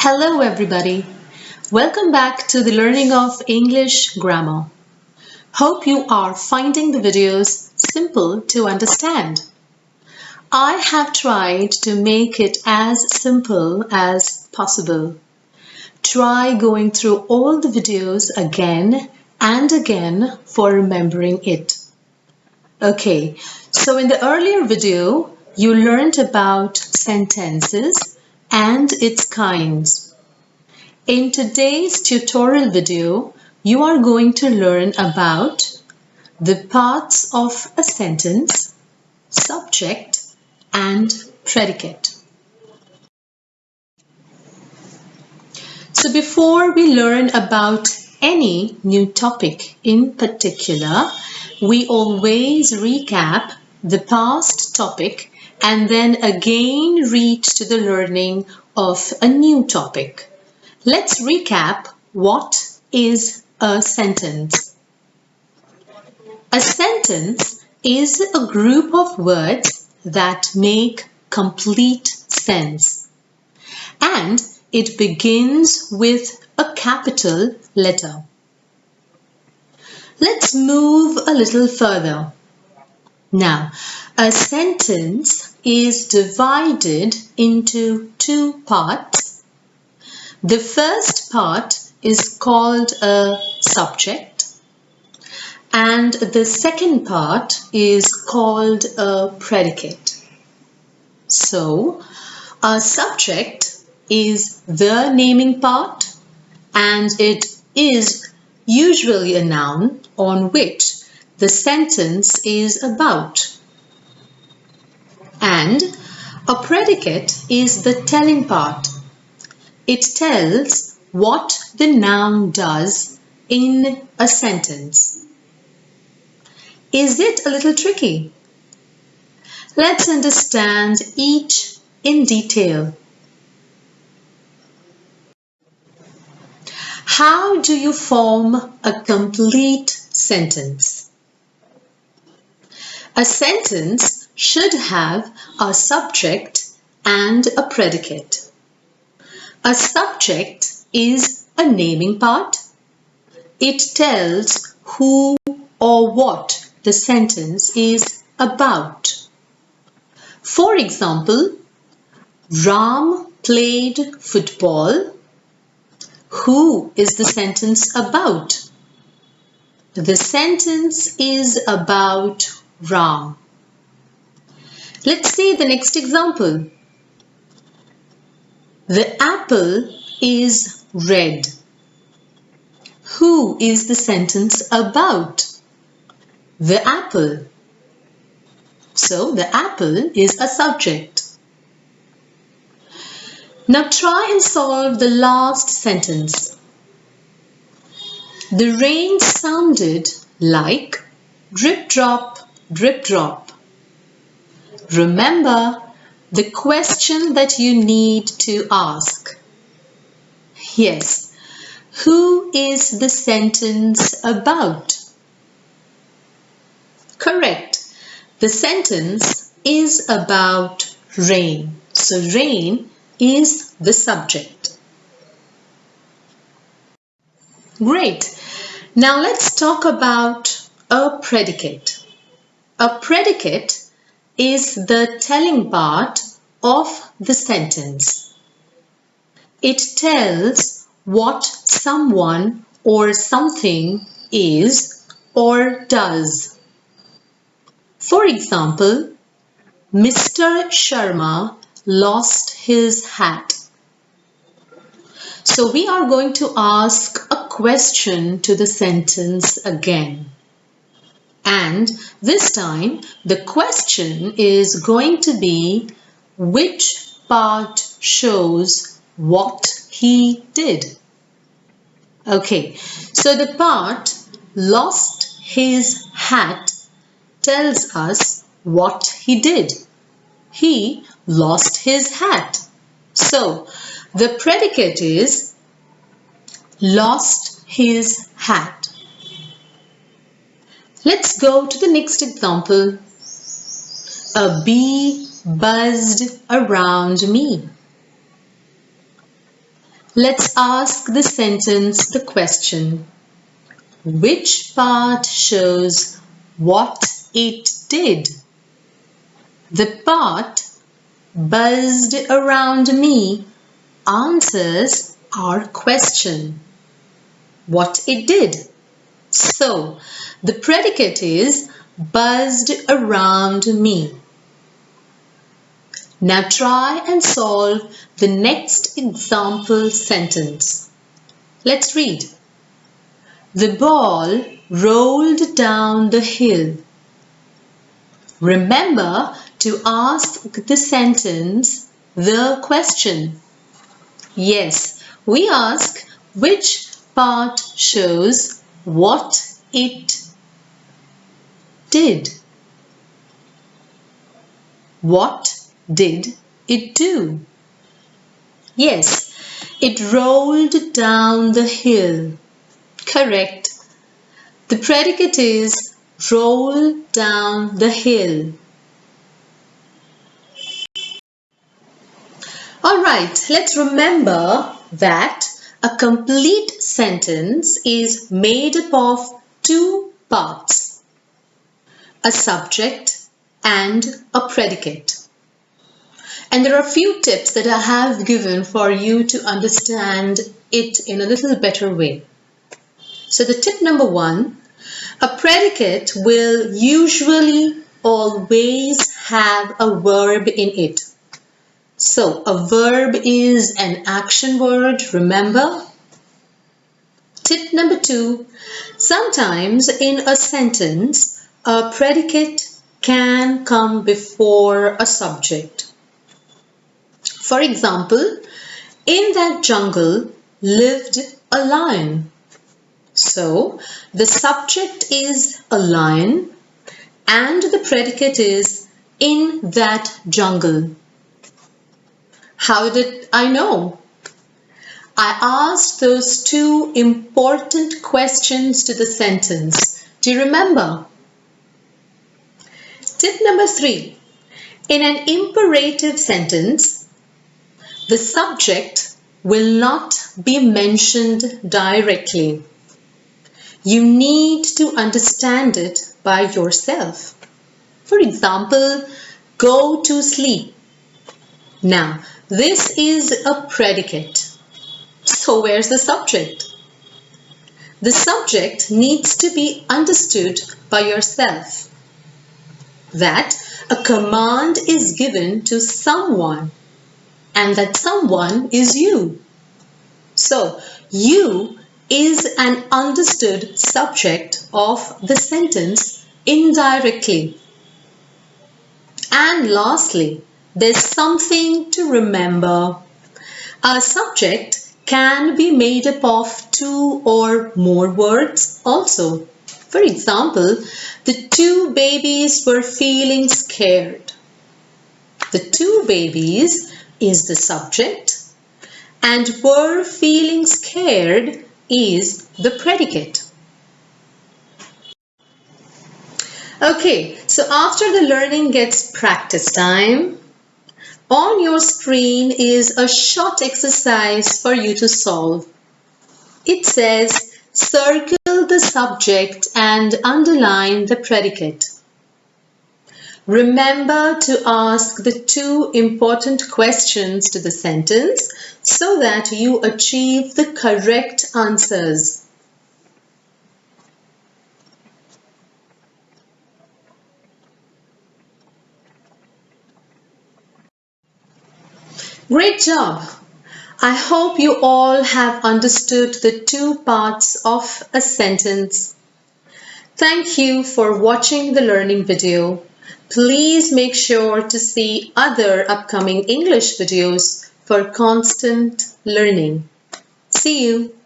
Hello everybody. Welcome back to the learning of English grammar. Hope you are finding the videos simple to understand. I have tried to make it as simple as possible. Try going through all the videos again and again for remembering it. Okay, so in the earlier video, you learned about sentences and its kinds. In today's tutorial video, you are going to learn about the parts of a sentence, subject, and predicate. So before we learn about any new topic in particular, we always recap the past topic and then again reach to the learning of a new topic. Let's recap what is a sentence. A sentence is a group of words that make complete sense. And it begins with a capital letter. Let's move a little further. Now, a sentence is divided into two parts. The first part is called a subject and the second part is called a predicate. So, a subject is the naming part and it is usually a noun on which the sentence is about. And a predicate is the telling part. It tells what the noun does in a sentence. Is it a little tricky? Let's understand each in detail. How do you form a complete sentence? A sentence should have a subject and a predicate. A subject is a naming part. It tells who or what the sentence is about. For example, Ram played football. Who is the sentence about? The sentence is about Ram. Let's see the next example. The apple is red. Who is the sentence about? The apple. So the apple is a subject. Now try and solve the last sentence. The rain sounded like drip drop, drip drop. Remember the question that you need to ask. Yes, who is the sentence about? Correct. The sentence is about rain. So rain is the subject. Great. Now let's talk about a predicate. A predicate is the telling part of the sentence. It tells what someone or something is or does. For example, Mr. Sharma lost his hat. So we are going to ask a question to the sentence again. And this time the question is going to be which part shows what he did. Okay, so the part lost his hat tells us what he did. He lost his hat. So the predicate is lost his hat. Let's go to the next example. A bee buzzed around me. Let's ask the sentence the question. Which part shows what it did? The part buzzed around me answers our question. What it did. So, the predicate is buzzed around me. Now try and solve the next example sentence. Let's read. The ball rolled down the hill. Remember to ask the sentence the question. Yes, we ask which part shows what it did. What did it do? Yes, it rolled down the hill. Correct. The predicate is roll down the hill. Alright, let's remember that a complete sentence is made up of two parts, a subject and a predicate. And there are a few tips that I have given for you to understand it in a little better way. So the tip number one, a predicate will usually always have a verb in it. So a verb is an action word, remember? Tip number two, sometimes in a sentence, a predicate can come before a subject. For example, in that jungle lived a lion. So, the subject is a lion and the predicate is in that jungle. How did I know? I asked those two important questions to the sentence. Do you remember? Tip number three. In an imperative sentence, the subject will not be mentioned directly. You need to understand it by yourself. For example, go to sleep. Now, this is a predicate. So where's the subject? The subject needs to be understood by yourself. That a command is given to someone and that someone is you. So, you is an understood subject of the sentence indirectly. And lastly, there's something to remember. A subject can be made up of two or more words also. For example, the two babies were feeling scared. The two babies is the subject and were feeling scared is the predicate. Okay, so after the learning gets practice time, on your screen is a short exercise for you to solve. It says, circle the subject and underline the predicate. Remember to ask the two important questions to the sentence so that you achieve the correct answers. Great job! I hope you all have understood the two parts of a sentence. Thank you for watching the learning video. Please make sure to see other upcoming English videos for constant learning. See you!